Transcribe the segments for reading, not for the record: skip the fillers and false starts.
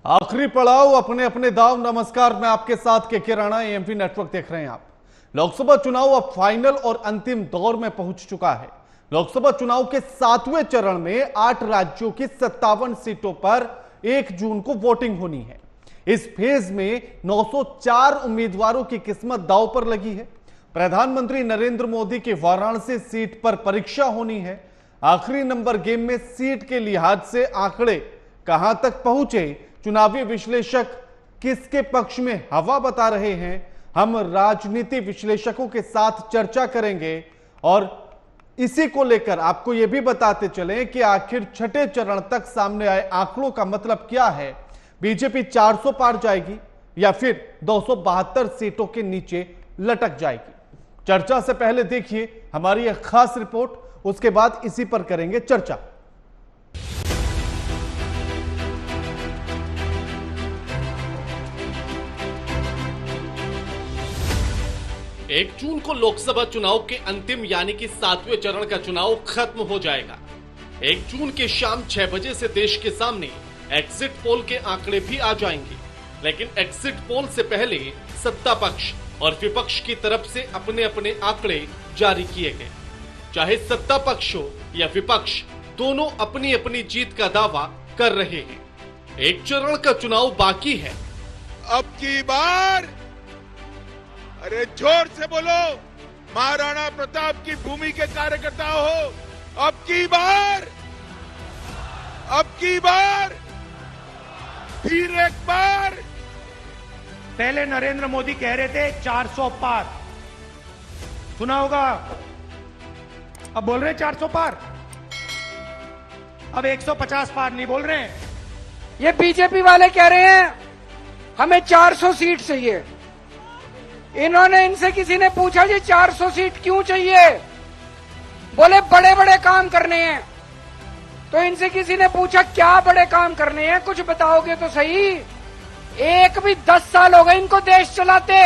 आखिरी पड़ाव अपने अपने दाव। नमस्कार, मैं आपके साथ के राणा, एएमपी नेटवर्क देख रहे हैं आप। लोकसभा चुनाव अब फाइनल और अंतिम दौर में पहुंच चुका है। लोकसभा चुनाव के 7वें चरण में 8 राज्यों की 57 सीटों पर 1 जून को वोटिंग होनी है। इस फेज में 904 उम्मीदवारों की किस्मत दांव पर लगी है। प्रधानमंत्री नरेंद्र मोदी की वाराणसी सीट पर परीक्षा होनी है। आखिरी नंबर गेम में सीट के लिहाज से आंकड़े कहां तक पहुंचे, चुनावी विश्लेषक किसके पक्ष में हवा बता रहे हैं, हम राजनीति विश्लेषकों के साथ चर्चा करेंगे। और इसी को लेकर आपको यह भी बताते चलें कि आखिर छठे चरण तक सामने आए आंकड़ों का मतलब क्या है। बीजेपी 400 पार जाएगी या फिर 272 सीटों के नीचे लटक जाएगी। चर्चा से पहले देखिए हमारी एक खास रिपोर्ट, उसके बाद इसी पर करेंगे चर्चा। एक जून को लोकसभा चुनाव के अंतिम यानी कि 7वें चरण का चुनाव खत्म हो जाएगा। 1 जून की शाम 6 बजे से देश के सामने एग्जिट पोल के आंकड़े भी आ जाएंगे। लेकिन एग्जिट पोल से पहले सत्ता पक्ष और विपक्ष की तरफ से अपने अपने आंकड़े जारी किए गए। चाहे सत्ता पक्ष हो या विपक्ष, दोनों अपनी अपनी जीत का दावा कर रहे हैं। 1 चरण का चुनाव बाकी है। अब की बार, अरे जोर से बोलो, महाराणा प्रताप की भूमि के कार्यकर्ता हो, अब की बार फिर एक बार। पहले नरेंद्र मोदी कह रहे थे 400 पार, सुना होगा, अब बोल रहे हैं 400 पार, अब 150 पार नहीं बोल रहे हैं। ये बीजेपी वाले कह रहे हैं हमें 400 सीट चाहिए। इन्होंने, इनसे किसी ने पूछा जी 400 सीट क्यों चाहिए, बोले बड़े बड़े काम करने हैं। तो इनसे किसी ने पूछा क्या बड़े काम करने हैं, कुछ बताओगे तो सही। एक भी 10 साल हो गए इनको देश चलाते,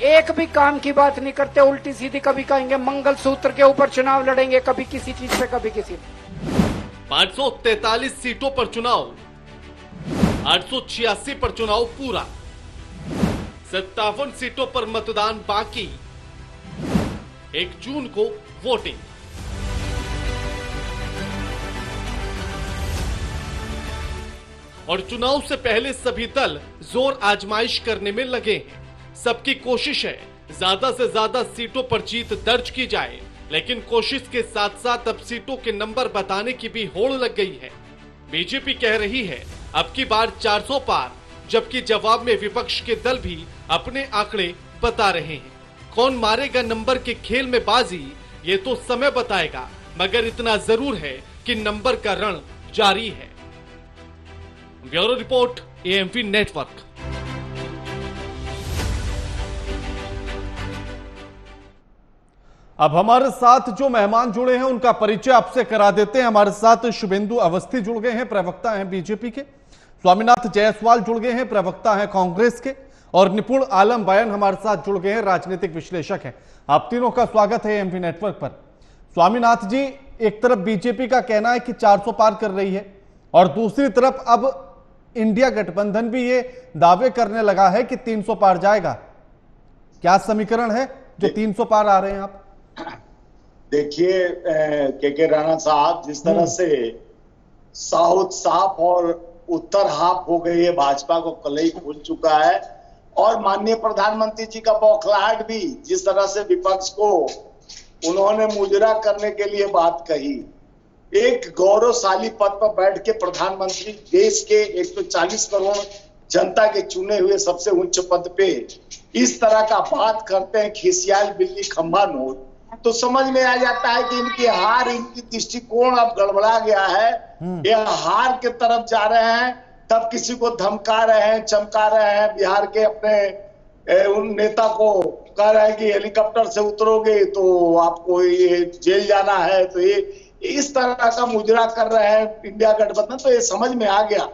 एक भी काम की बात नहीं करते, उल्टी सीधी। कभी कहेंगे मंगलसूत्र के ऊपर चुनाव लड़ेंगे, कभी किसी चीज पे, कभी किसी। 543 सीटों पर चुनाव, 886 पर चुनाव पूरा, 57 सीटों पर मतदान बाकी, 1 जून को वोटिंग। और चुनाव से पहले सभी दल जोर आजमाइश करने में लगे हैं। सबकी कोशिश है ज्यादा से ज्यादा सीटों पर जीत दर्ज की जाए, लेकिन कोशिश के साथ साथ अब सीटों के नंबर बताने की भी होड़ लग गई है। बीजेपी कह रही है अब की बार 400 पार, जबकि जवाब में विपक्ष के दल भी अपने आंकड़े बता रहे हैं। कौन मारेगा नंबर के खेल में बाजी, ये तो समय बताएगा, मगर इतना जरूर है कि नंबर का रण जारी है। Bureau report, AMP network. अब हमारे साथ जो मेहमान जुड़े हैं उनका परिचय आपसे करा देते हैं। हमारे साथ शुभेंदु अवस्थी जुड़ गए हैं, प्रवक्ता हैं बीजेपी के। स्वामीनाथ जायसवाल जुड़ गए हैं, प्रवक्ता हैं कांग्रेस के। और निपुण आलम बयान हमारे साथ जुड़ गए हैं, राजनीतिक विश्लेषक हैं। आप तीनों का स्वागत है एएमपी नेटवर्क पर। स्वामीनाथ जी, एक तरफ बीजेपी का कहना है कि 400 पार कर रही है, और दूसरी तरफ अब इंडिया गठबंधन भी ये दावे करने लगा है कि 300 पार जाएगा। क्या समीकरण है जो 300 पार आ रहे हैं आप? देखिए के राणा साहब, जिस तरह से साउथ साफ और उत्तर हाफ हो गई है, भाजपा को कलई खुल चुका है। और माननीय प्रधानमंत्री जी का बौखलाहट भी, जिस तरह से विपक्ष को उन्होंने मुजरा करने के लिए बात कही। एक गौरवशाली पद पर बैठ के प्रधानमंत्री देश के 140 करोड़ जनता के चुने हुए सबसे उच्च पद पे इस तरह का बात करते हैं, खिसियाल बिल्ली खंभा नोट, तो समझ में आ जाता है कि इनकी हार, इनकी दृष्टिकोण अब गड़बड़ा गया है। ये हार के तरफ जा रहे हैं, तब किसी को धमका रहे हैं, चमका रहे हैं। बिहार के अपने उन नेता को कह रहे हैं कि हेलीकॉप्टर से उतरोगे तो आपको ये जेल जाना है। तो ये इस तरह का मुजरा कर रहे हैं इंडिया गठबंधन। तो ये समझ में आ गया,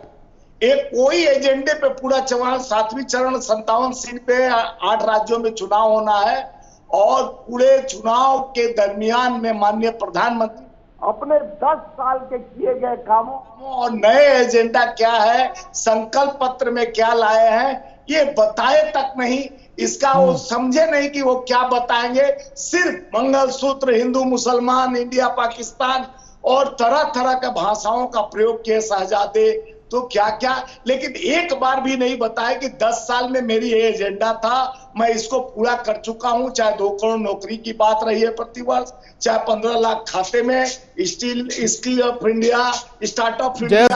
एक कोई एजेंडे पे पूरा 7वें चरण 57 सीट पे 8 राज्यों में चुनाव होना है। और पूरे चुनाव के दरमियान में माननीय प्रधानमंत्री अपने 10 साल के किए गए कामों और नए एजेंडा क्या है, संकल्प पत्र में क्या लाए हैं, ये बताए तक नहीं। इसका वो समझे नहीं कि वो क्या बताएंगे। सिर्फ मंगलसूत्र, हिंदू मुसलमान, इंडिया पाकिस्तान और तरह तरह के भाषाओं का प्रयोग किए शहजादे, तो क्या क्या, लेकिन एक बार भी नहीं बताया कि 10 साल में मेरी ये एजेंडा था, मैं इसको पूरा कर चुका हूं। चाहे 2 करोड़ नौकरी की बात रही है प्रतिवर्ष, चाहे 15 लाख खाते में, skill of India, startup India.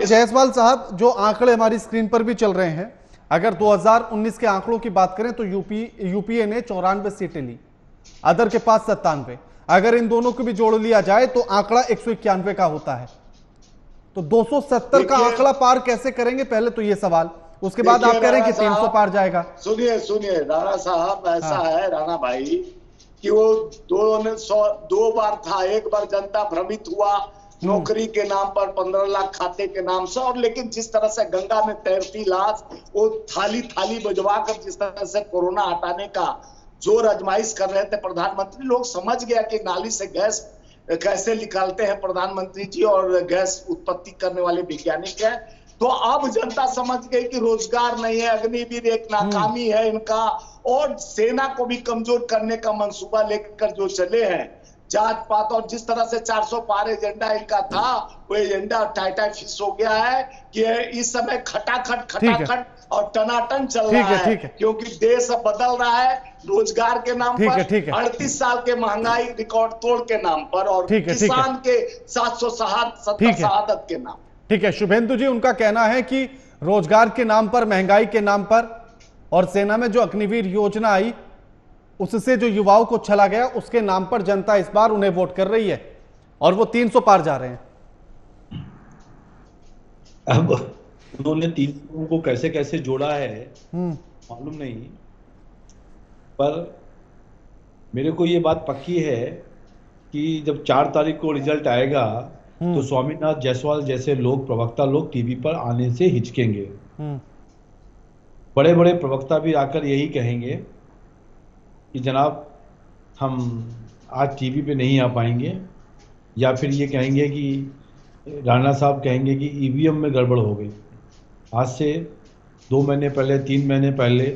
Jaiswal साहब, जो आंकड़े हमारी स्क्रीन पर भी चल रहे हैं, अगर 2019 के आंकड़ों की बात करें तो यूपीए ने 94 सीटें ली, अदर के पास 97। अगर इन दोनों को भी जोड़ लिया जाए तो आंकड़ा 191 का होता है। तो 270 का आंकड़ा पार कैसे करेंगे, पहले तो ये सवाल। उसके बाद आप कह रहे हैं कि 300 पार जाएगा। सुनिए राणा साहब, ऐसा है राणा भाई कि वो 2 बार था। एक बार जनता भ्रमित हुआ नौकरी के नाम पर, 15 लाख खाते के नाम से, और लेकिन जिस तरह से गंगा में तैरती लाश, वो थाली थाली बजवा कर जिस तरह से कोरोना हटाने का जोर आजमाइश कर रहे थे प्रधानमंत्री, लोग समझ गया कि नाली से गैस कैसे निकालते हैं प्रधानमंत्री जी, और गैस उत्पत्ति करने वाले वैज्ञानिक हैं। तो अब जनता समझ गई कि रोजगार नहीं है, अग्निवीर एक नाकामी है इनका, और सेना को भी कमजोर करने का मंसूबा लेकर जो चले हैं, जात पात, और जिस तरह से 400 पार एजेंडा इनका था, वो एजेंडा टाइटा फिश हो गया है कि इस समय खटाखट और टनाटन चल रहा है, क्योंकि देश बदल रहा है रोजगार के नाम पर, 38 साल के महंगाई रिकॉर्ड तोड़ के नाम पर, और किसान के 770 शहादत के नाम। ठीक है शुभेंदु जी, उनका कहना है कि रोजगार के नाम पर, महंगाई के नाम पर, और सेना में जो अग्निवीर योजना आई उससे जो युवाओं को छला गया, उसके नाम पर जनता इस बार उन्हें वोट कर रही है, और वो 300 पार जा रहे हैं। अब उन्होंने 300 को कैसे कैसे जोड़ा है मालूम नहीं, पर मेरे को ये बात पक्की है कि जब 4 तारीख को रिजल्ट आएगा तो स्वामीनाथ जायसवाल जैसे लोग, प्रवक्ता लोग टीवी पर आने से हिचकेंगे। बड़े बड़े प्रवक्ता भी आकर यही कहेंगे कि जनाब हम आज टीवी पे नहीं आ पाएंगे, या फिर ये कहेंगे कि राणा साहब कहेंगे कि ईवीएम में गड़बड़ हो गई। आज से 2 महीने पहले, 3 महीने पहले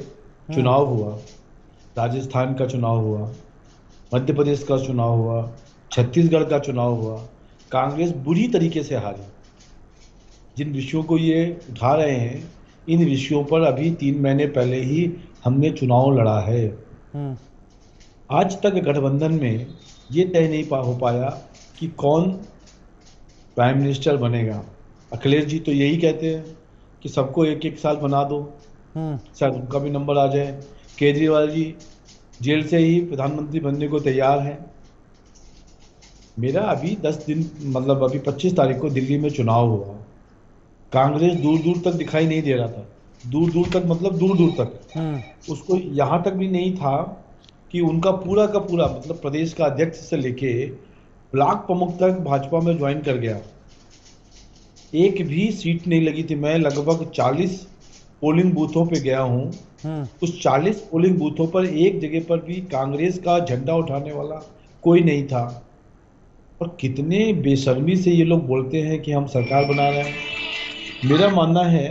चुनाव हुआ, राजस्थान का चुनाव हुआ, मध्य प्रदेश का चुनाव हुआ, छत्तीसगढ़ का चुनाव हुआ, कांग्रेस बुरी तरीके से हारी। जिन विषयों को ये उठा रहे हैं, इन विषयों पर अभी 3 महीने पहले ही हमने चुनाव लड़ा है। आज तक गठबंधन में ये तय नहीं हो पाया कि कौन प्राइम मिनिस्टर बनेगा। अखिलेश जी तो यही कहते हैं कि सबको 1-1 साल बना दो, शायद उनका भी नंबर आ जाए। केजरीवाल जी जेल से ही प्रधानमंत्री बनने को तैयार हैं। मेरा अभी 10 दिन, मतलब अभी 25 तारीख को दिल्ली में चुनाव हुआ, कांग्रेस दूर दूर तक दिखाई नहीं दे रहा था। दूर दूर तक मतलब दूर दूर तक उसको यहाँ तक भी नहीं था कि उनका पूरा का पूरा, मतलब प्रदेश का अध्यक्ष से लेके ब्लॉक प्रमुख तक भाजपा में ज्वाइन कर गया। एक भी सीट नहीं लगी थी। मैं लगभग 40 पोलिंग बूथों पे गया हूँ। उस 40 पोलिंग बूथों पर एक जगह पर भी कांग्रेस का झंडा उठाने वाला कोई नहीं था। और कितने बेशर्मी से ये लोग बोलते हैं कि हम सरकार बना रहे हैं। मेरा मानना है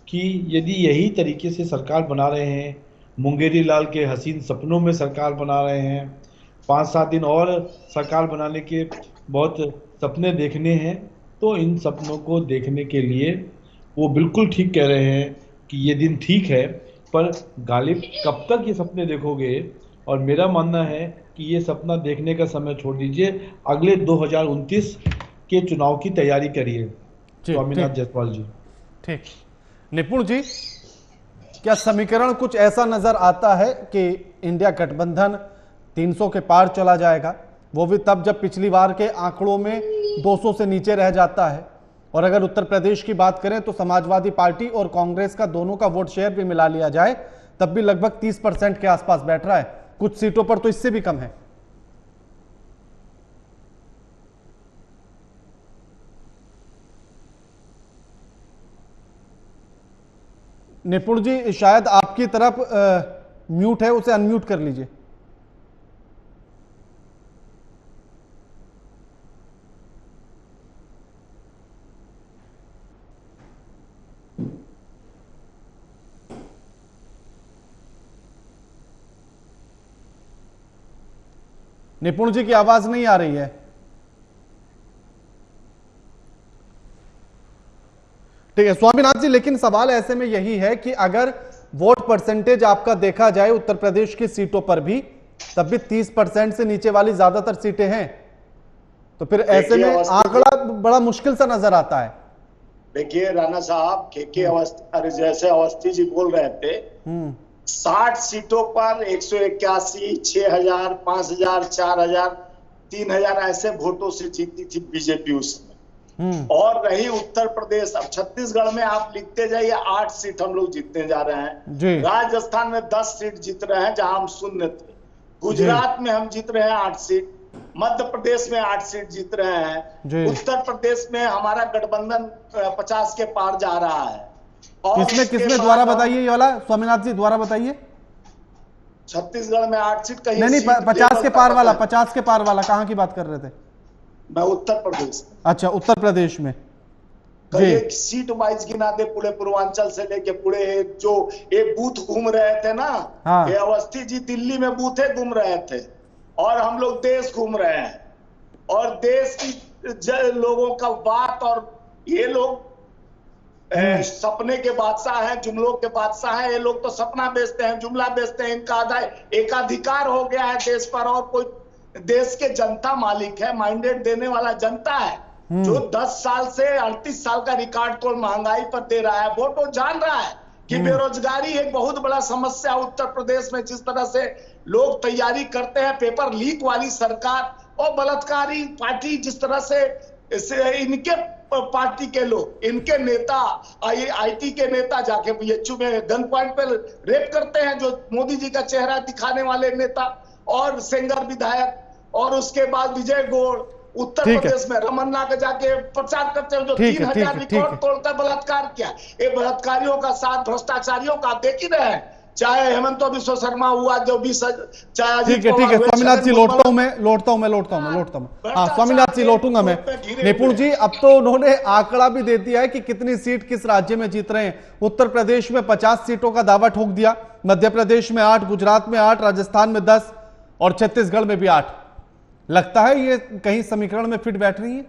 कि यदि यही तरीके से सरकार बना रहे हैं, मुंगेरी लाल के हसीन सपनों में सरकार बना रहे हैं, 5-7 दिन और सरकार बनाने के बहुत सपने देखने हैं, तो इन सपनों को देखने के लिए वो बिल्कुल ठीक कह रहे हैं कि ये दिन ठीक है, पर गालिब कब तक ये सपने देखोगे। और मेरा मानना है कि ये सपना देखने का समय छोड़ दीजिए, अगले 2029 के चुनाव की तैयारी करिए। स्वामीनाथ जायसवाल जी। ठीक। निपुण जी, क्या समीकरण कुछ ऐसा नजर आता है कि इंडिया गठबंधन 300 के पार चला जाएगा, वो भी तब जब पिछली बार के आंकड़ों में 200 से नीचे रह जाता है? और अगर उत्तर प्रदेश की बात करें तो समाजवादी पार्टी और कांग्रेस का दोनों का वोट शेयर भी मिला लिया जाए तब भी लगभग 30% के आसपास बैठ रहा है, कुछ सीटों पर तो इससे भी कम है। निपुण जी, शायद आपकी तरफ म्यूट है, उसे अनम्यूट कर लीजिए। निपुण जी की आवाज नहीं आ रही है। ठीक है स्वामीनाथ जी, लेकिन सवाल ऐसे में यही है कि अगर वोट परसेंटेज आपका देखा जाए उत्तर प्रदेश की सीटों पर भी, तब भी 30% से नीचे वाली ज्यादातर सीटें हैं, तो फिर ऐसे में आंकड़ा बड़ा मुश्किल सा नजर आता है। देखिए राणा साहब, अरे जैसे अवस्थी जी बोल रहे थे, 60 सीटों पर 181, 6000, 5000, 4000, 3000 ऐसे वोटों से जीती थी बीजेपी उसमें। और रही उत्तर प्रदेश, अब छत्तीसगढ़ में आप लिखते जाइए 8 सीट हम लोग जीतने जा रहे हैं। राजस्थान में 10 सीट जीत रहे हैं जहां हम शून्य थे। गुजरात में हम जीत रहे हैं 8 सीट, मध्य प्रदेश में 8 सीट जीत रहे हैं। उत्तर प्रदेश में हमारा गठबंधन 50 के पार जा रहा है। और किसमें द्वारा बताइए ये वाला, स्वामीनाथ जी द्वारा बताइए। छत्तीसगढ़ में 8 सीट कहीं नहीं 50 के पार वाला, 50 के पार वाला कहां की बात कर रहे थे? मैं उत्तर प्रदेश। अच्छा उत्तर प्रदेश में एक सीट वाइज गिना दे, पूरे पूर्वांचल से लेके पूरे जो एक बूथ घूम रहे थे ना, ये अवस्थी जी दिल्ली में बूथे घूम रहे थे और हम लोग देश घूम रहे हैं और देश की लोगों का बात, और ये लोग सपने के बादशाह हैं, जुमलों के बादशाह हैं। ये लोग तो सपना बेचते हैं, जुमला बेचते हैं। इनका एकाधिकार हो गया है देश पर, और कोई देश के जनता मालिक है, माइंडेड देने वाला जनता है, जो 10 साल से 38 साल का रिकॉर्ड तोड़ महंगाई पर दे रहा है वोट। वो जान रहा है कि बेरोजगारी एक बहुत बड़ा समस्या उत्तर प्रदेश में। जिस तरह से लोग तैयारी करते हैं, पेपर लीक वाली सरकार और बलात्कारी पार्टी, जिस तरह से इनके पार्टी के लोग, इनके नेता, आईटी के नेता जाके बीएचयू में गन पॉइंट पर रेप करते हैं, जो मोदी जी का चेहरा दिखाने वाले नेता और सेंगर विधायक, और उसके बाद विजय गौड़ उत्तर प्रदेश में रमन्ना के जाके प्रचार करते हैं, जो 3000 रिकॉर्ड तोड़कर बलात्कार किया। ये बलात्कारियों का साथ भ्रष्टाचारियों का देख ही रहे हैं, चाहे हेमंत बिश्व शर्मा हुआ जो 20, चाहे ठीक है स्वामीनाथ जी, लौटता हूं मैं हाँ स्वामीनाथ जी लौटूंगा मैं। निपुण जी, अब तो उन्होंने आंकड़ा भी दे दिया है कि कितनी सीट किस राज्य में जीत रहे हैं। उत्तर प्रदेश में 50 सीटों का दावा ठोक दिया, मध्य प्रदेश में 8, गुजरात में 8, राजस्थान में 10 और छत्तीसगढ़ में भी 8। लगता है ये कहीं समीकरण में फिट बैठ रही है?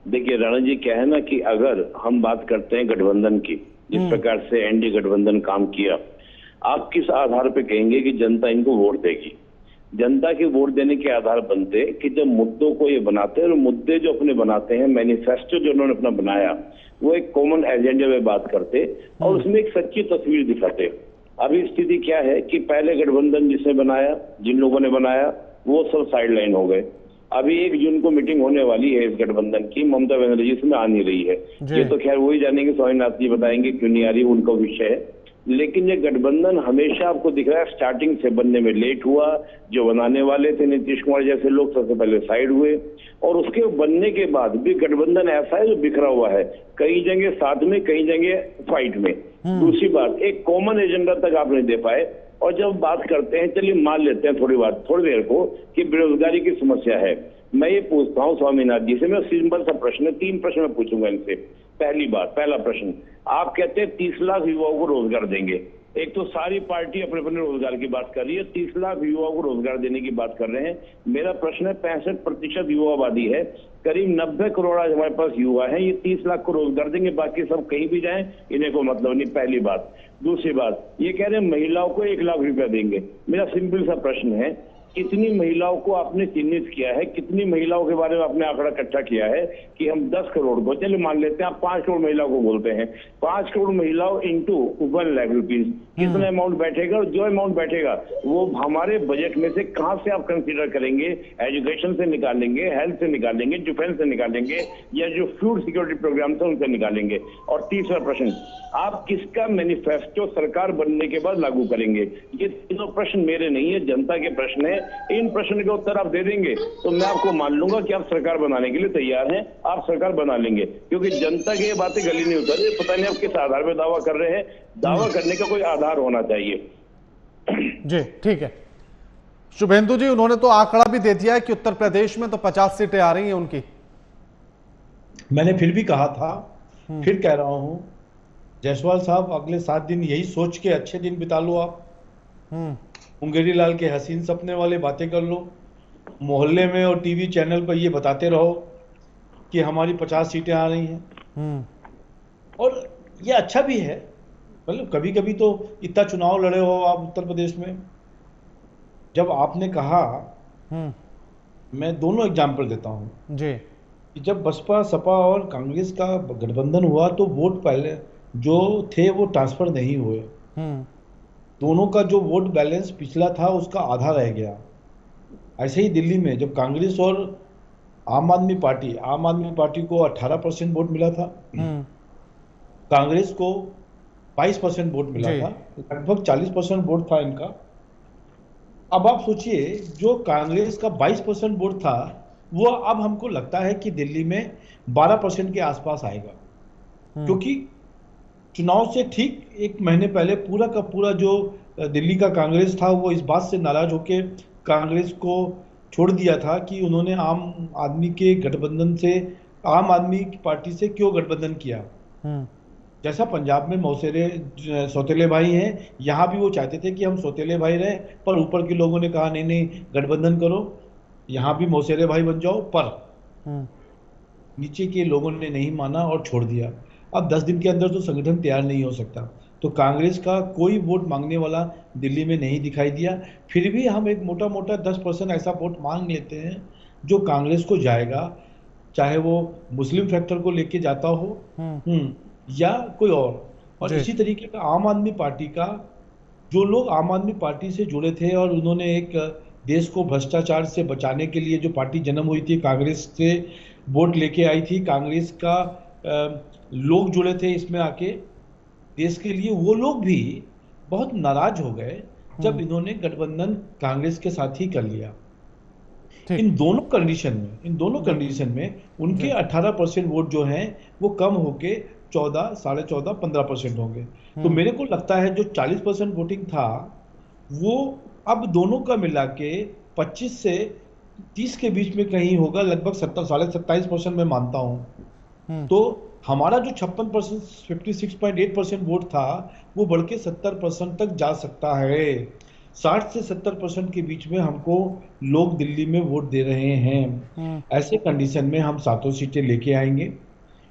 देखिए राणा जी, क्या है ना कि अगर हम बात करते हैं गठबंधन की, जिस प्रकार से एनडीए गठबंधन काम किया, आप किस आधार पे कहेंगे कि जनता इनको वोट देगी? जनता के वोट देने के आधार बनते कि जब मुद्दों को ये बनाते हैं, और मुद्दे जो अपने बनाते हैं, मैनिफेस्टो जो उन्होंने अपना बनाया, वो एक कॉमन एजेंडे में बात करते और उसमें एक सच्ची तस्वीर दिखाते। अभी स्थिति क्या है कि पहले गठबंधन जिसने बनाया, जिन लोगों ने बनाया, वो सब साइडलाइन हो गए। अभी 1 जून को मीटिंग होने वाली है इस गठबंधन की, ममता बनर्जी इसमें आ नहीं रही है। ये तो खैर वही जानेंगे, स्वामीनाथ जी बताएंगे क्यों नहीं आ रही, उनका विषय है। लेकिन ये गठबंधन हमेशा आपको दिख रहा है स्टार्टिंग से बनने में लेट हुआ। जो बनाने वाले थे नीतीश कुमार जैसे लोग सबसे पहले साइड हुए, और उसके बनने के बाद भी गठबंधन ऐसा है जो बिखरा हुआ है, कई जगह साथ में, कई जगह फाइट में। दूसरी बात, एक कॉमन एजेंडा तक आप नहीं दे पाए। और जब बात करते हैं, चलिए मान लेते हैं थोड़ी देर को कि बेरोजगारी की समस्या है, मैं ये पूछता हूँ स्वामीनाथ जी से, मैं सिंपल सा प्रश्न, 3 प्रश्न मैं पूछूंगा इनसे। पहला प्रश्न, आप कहते हैं 30 लाख युवाओं को रोजगार देंगे। एक तो सारी पार्टी अपने अपने रोजगार की बात कर रही है, 30 लाख युवाओं को रोजगार देने की बात कर रहे हैं। मेरा प्रश्न है, 65% युवा आबादी है, करीब 90 करोड़ आज हमारे पास युवा है, ये 30 लाख को रोजगार देंगे, बाकी सब कहीं भी जाएं, इन्हें को मतलब नहीं। पहली बात। दूसरी बात, ये कह रहे हैं महिलाओं को 1 लाख रुपया देंगे। मेरा सिंपल सा प्रश्न है, कितनी महिलाओं को आपने चिन्हित किया है, कितनी महिलाओं के बारे में आपने आंकड़ा इकट्ठा किया है कि हम 10 करोड़ को, चलिए मान लेते हैं आप 5 करोड़ महिलाओं को बोलते हैं, 5 करोड़ महिलाओं इंटू 1 लाख रुपीज, कितना अमाउंट बैठेगा? और जो अमाउंट बैठेगा वो हमारे बजट में से कहां से आप कंसीडर करेंगे? एजुकेशन से निकालेंगे, हेल्थ से निकालेंगे, डिफेंस से निकालेंगे, या जो फूड सिक्योरिटी प्रोग्राम था उनसे निकालेंगे? और तीसरा प्रश्न, आप किसका मैनिफेस्टो सरकार बनने के बाद लागू करेंगे? ये तीनों प्रश्न मेरे नहीं है, जनता के प्रश्न है। इन प्रश्न के उत्तर आप दे देंगे तो मैं आपको मान लूंगा कि आप सरकार बनाने के लिए तैयार हैं, आप सरकार बना लेंगे, क्योंकि जनता की ये बातें गली नहीं उतर रही। पता नहीं आप किस आधार पर दावा कर रहे हैं, दावा करने का कोई आधार होना चाहिए। जी ठीक है शुभेंदु जी, उन्होंने तो आंकड़ा भी दे दिया है कि उत्तर प्रदेश में तो 50 सीटें आ रही हैं उनकी। मैंने फिर भी कहा था, फिर कह रहा हूं, जायसवाल साहब अगले 7 दिन यही सोच के अच्छे दिन बिता लो। आप मुंगेरी लाल के हसीन सपने वाले बातें कर लो, मोहल्ले में और टीवी चैनल पर ये बताते रहो कि हमारी 50 सीटें आ रही हैं। और ये अच्छा भी है, मतलब कभी कभी तो इतना चुनाव लड़े हो आप उत्तर प्रदेश में। जब आपने कहा, मैं दोनों एग्जाम्पल देता हूं जी, कि जब बसपा सपा और कांग्रेस का गठबंधन हुआ तो वोट पहले जो थे वो ट्रांसफर नहीं हुए। दोनों का जो वोट बैलेंस पिछला था उसका आधा रह गया। ऐसे ही दिल्ली में जब कांग्रेस और आम आदमी पार्टी को 18% वोट मिला था, कांग्रेस को 22% वोट मिला था, लगभग 40% वोट था इनका। अब आप सोचिए, जो कांग्रेस का 22% वोट था वो अब हमको लगता है कि दिल्ली में 12% के आसपास आएगा, क्योंकि चुनाव से ठीक एक महीने पहले पूरा का पूरा जो दिल्ली का कांग्रेस था वो इस बात से नाराज होकर कांग्रेस को छोड़ दिया था कि उन्होंने आम आदमी के गठबंधन से, आम आदमी की पार्टी से क्यों गठबंधन किया। जैसा पंजाब में मौसेरे सौतेले भाई हैं, यहाँ भी वो चाहते थे कि हम सौतेले भाई रहे, पर ऊपर के लोगों ने कहा नहीं नहीं गठबंधन करो, यहाँ भी मौसेरे भाई बन जाओ, पर नीचे के लोगों ने नहीं माना और छोड़ दिया। अब 10 दिन के अंदर तो संगठन तैयार नहीं हो सकता, तो कांग्रेस का कोई वोट मांगने वाला दिल्ली में नहीं दिखाई दिया। फिर भी हम एक मोटा मोटा 10% ऐसा वोट मांग लेते हैं जो कांग्रेस को जाएगा, चाहे वो मुस्लिम फैक्टर को लेके जाता हो या कोई और इसी तरीके का आम आदमी पार्टी का, जो लोग आम आदमी पार्टी से जुड़े थे और उन्होंने एक देश को भ्रष्टाचार से बचाने के लिए जो पार्टी जन्म हुई थी, कांग्रेस से वोट लेके आई थी, कांग्रेस का लोग जुड़े थे इसमें आके देश के लिए, वो लोग भी बहुत नाराज हो गए जब इन्होंने गठबंधन कांग्रेस के साथ ही कर लिया। इन दोनों कंडीशन में उनके 18% वोट जो हैं वो कम होके 14, 14.5, 15% होंगे। तो मेरे को लगता है जो 40% वोटिंग था वो अब दोनों का मिला के 25 से 30 के बीच में कहीं होगा, लगभग 27.5% मैं मानता हूं। तो हमारा जो 56%, 56.8% वोट था वो बढ़ के 70% तक जा सकता है। 60 से 70% के बीच में हमको लोग दिल्ली में वोट दे रहे हैं। ऐसे कंडीशन में हम 7 सीटें लेके आएंगे।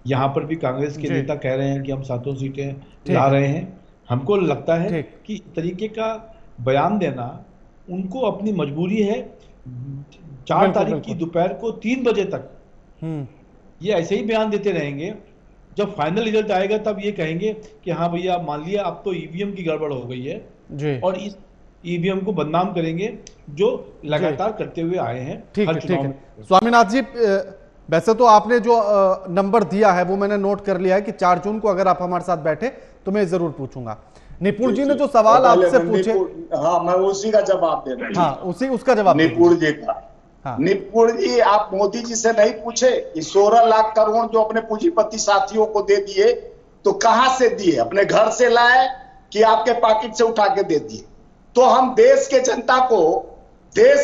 यहाँ पर भी कांग्रेस के नेता कह रहे हैं कि हम 7 सीटें ला रहे हैं। हमको लगता है कि इस तरीके का बयान देना उनको अपनी मजबूरी है। 4 तारीख की दोपहर को 3 बजे तक ये ऐसे ही बयान देते रहेंगे। जब फाइनल रिजल्ट आएगा तब ये कहेंगे कि हाँ भैया मान लिया अब तो ईवीएम की गड़बड़ हो गई है, और इस ईवीएम को बदनाम करेंगे जो लगातार करते हुए आए हैं। ठीक है स्वामीनाथ जी, वैसे तो आपने जो नंबर दिया है वो मैंने नोट कर लिया है कि 4 जून को अगर आप हमारे साथ बैठे तो मैं जरूर पूछूंगा। निपुण जी ने जो सवाल आपसे पूछे, हाँ मैं उसी का जवाब दे रहा हूं। हाँ उसका जवाब निपुण जी का। निपुण जी, आप मोदी जी से नहीं पूछे कि 16 लाख करोड़ जो अपने पूंजीपति साथियों को दे दिए तो कहां से दिए? अपने घर से लाए कि आपके पॉकेट से उठा के दे दिए? तो हम देश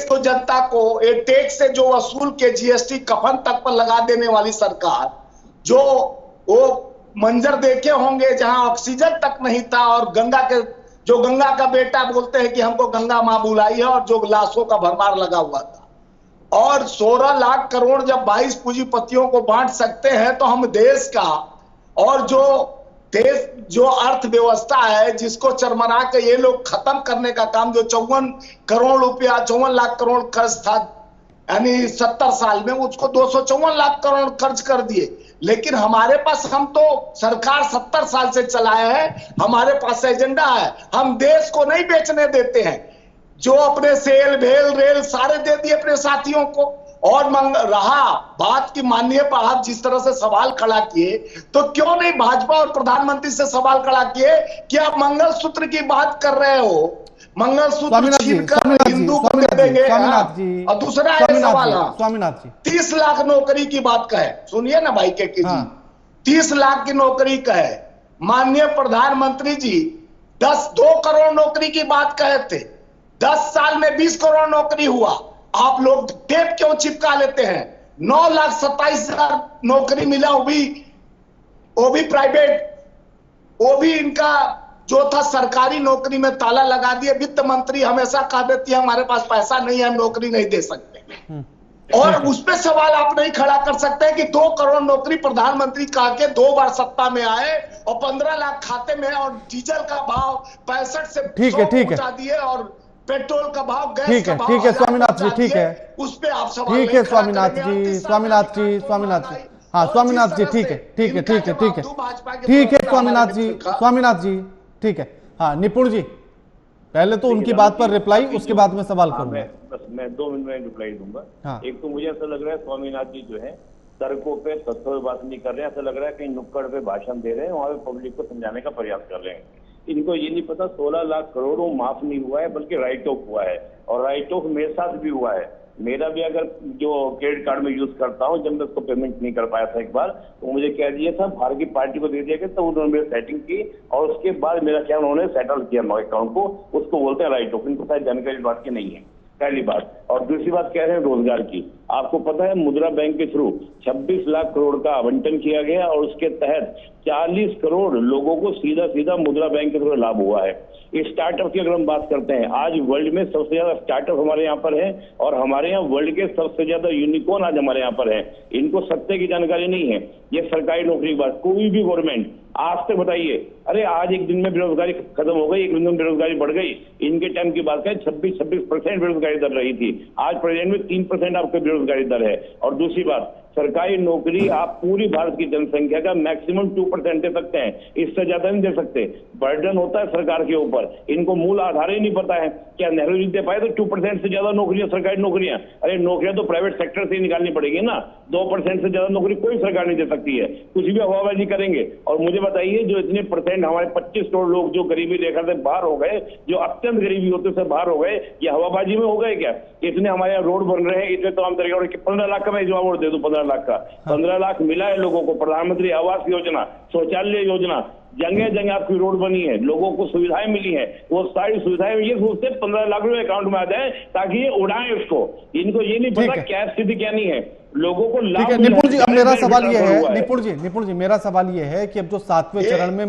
को जनता को एक टैक्स से जो वसूल के जीएसटी कफन तक पर लगा देने वाली सरकार, जो वो मंजर देखे होंगे जहां ऑक्सीजन तक नहीं था और गंगा का बेटा बोलते हैं कि हमको गंगा मां बुलाई है, और जो लाशों का भरमार लगा हुआ था, और 16 लाख करोड़ जब 22 पूंजीपतियों को बांट सकते हैं तो हम देश का और जो अर्थव्यवस्था है जिसको चरमरा के ये लोग खत्म करने का काम, जो 54 लाख करोड़ खर्च था यानी 70 साल में, उसको 254 लाख करोड़ खर्च कर दिए। लेकिन हमारे पास, हम तो सरकार 70 साल से चलाए हैं, हमारे पास एजेंडा है, हम देश को नहीं बेचने देते हैं। जो अपने सेल भेल रेल सारे दे दिए अपने साथियों को। और रहा बात की माननीय पर आप जिस तरह से सवाल खड़ा किए, तो क्यों नहीं भाजपा और प्रधानमंत्री से सवाल खड़ा किए कि आप मंगलसूत्र की बात कर रहे हो, मंगलसूत्र छीनकर हिंदू को दे देंगे। और दूसरा है सवाल, स्वामीनाथ जी 30 लाख नौकरी की बात कहे, सुनिए ना भाई के 30 लाख की नौकरी कहे, माननीय प्रधानमंत्री जी 2 करोड़ नौकरी की बात कहे थे, 10 साल में 20 करोड़ नौकरी हुआ। आप लोग टेप क्यों चिपका लेते हैं? 9,27,000 नौकरी मिला, वो भी प्राइवेट, वो भी इनका जो था सरकारी नौकरी में ताला लगा दिए। वित्त मंत्री हमेशा कह देती है हमारे पास पैसा नहीं है, हम नौकरी नहीं दे सकते। और उसपे सवाल आप नहीं खड़ा कर सकते कि 2 करोड़ नौकरी प्रधानमंत्री कहा के 2 बार सत्ता में आए और 15 लाख खाते में और डीजल का भाव 65 से 100 पहुंचा दिए और पेट्रोल का भाव, गैस का भाव, ठीक है स्वामीनाथ जी, ठीक है, उस पे आप सवाल ठीक है स्वामीनाथ जी, स्वामीनाथ जी, हाँ स्वामीनाथ जी, ठीक है स्वामीनाथ जी, ठीक है। हाँ निपुण जी, पहले तो उनकी बात पर रिप्लाई, उसके बाद में सवाल करूंगा। मैं 2 मिनट में रिप्लाई दूंगा। हाँ। एक तो मुझे ऐसा लग रहा है स्वामीनाथ जी जो है सड़कों पे तथ्यों पे बात नहीं कर रहे हैं, ऐसा लग रहा है कहीं नुक्कड़ पे भाषण दे रहे हैं, वहां पे पब्लिक को समझाने का प्रयास कर रहे हैं। इनको ये नहीं पता 16 लाख करोड़ वो माफ नहीं हुआ है बल्कि राइट ऑफ हुआ है, और राइट ऑफ मेरे साथ भी हुआ है। मेरा भी अगर जो क्रेडिट कार्ड में यूज करता हूँ, जब मैं उसको पेमेंट नहीं कर पाया था एक बार, तो मुझे कह दिया था बाहर की पार्टी को दे दिया गया, तो उन्होंने मेरी सेटिंग की और उसके बाद मेरा क्या उन्होंने सेटल किया मेरे अकाउंट को, उसको बोलते हैं राइट ऑफ। इनको शायद जानकारी बात की नहीं है, पहली बात। और दूसरी बात कह रहे हैं रोजगार की। आपको पता है मुद्रा बैंक के थ्रू 26 लाख करोड़ का आवंटन किया गया और उसके तहत 40 करोड़ लोगों को सीधा सीधा मुद्रा बैंक के थ्रू लाभ हुआ है। स्टार्टअप की अगर हम बात करते हैं, आज वर्ल्ड में सबसे ज्यादा स्टार्टअप हमारे यहाँ पर है और हमारे यहाँ वर्ल्ड के सबसे ज्यादा यूनिकॉर्न आज हमारे यहाँ पर है। इनको सत्य की जानकारी नहीं है। ये सरकारी नौकरी की बात, कोई भी गवर्नमेंट आज तक बताइए, अरे आज एक दिन में बेरोजगारी खत्म हो गई, एक दिन में बेरोजगारी बढ़ गई। इनके टाइम की बात करें 26% बेरोजगारी दर रही थी, आज प्रेजेंट में 3% आपकी बेरोजगारी दर है। और दूसरी बात, सरकारी नौकरी आप पूरी भारत की जनसंख्या का मैक्सिमम 2% दे सकते हैं, इससे ज्यादा नहीं दे सकते। बर्डन होता है सरकार के ऊपर, इनको मूल आधार ही नहीं पता है। क्या नेहरू जी दे पाए तो 2% से ज्यादा नौकरियां, सरकारी नौकरियां? अरे नौकरियां तो प्राइवेट सेक्टर से ही निकालनी पड़ेगी ना। 2% से ज्यादा नौकरी कोई सरकार नहीं दे सकती है, कुछ भी हवाबाजी करेंगे। और मुझे बताइए, जो इतने परसेंट हमारे 25 करोड़ लोग जो गरीबी रेखा से बाहर हो गए, जो अत्यंत गरीबी होते से बाहर हो गए, ये हवाबाजी में हो गए क्या? इतने हमारे यहाँ रोड बन रहे हैं, इतने तमाम तरीके के। 15 लाख का मैं जवाब और दे दूं, 15 लाख का 15 लाख मिला है लोगों को। प्रधानमंत्री आवास योजना, शौचालय योजना, जगह जगह आपकी रोड बनी है, लोगों को सुविधाएं मिली है। वो सारी सुविधाएं ये सोचते 15 लाख रुपए अकाउंट में आ जाए ताकि ये उड़ाएं उसको। इनको ये नहीं पता क्या स्थिति क्या नहीं है, लोगों को लाभ। निपुण जी, अब मेरा सवाल ये है, निपुण जी मेरा सवाल ये है कि अब जो 7वें चरण में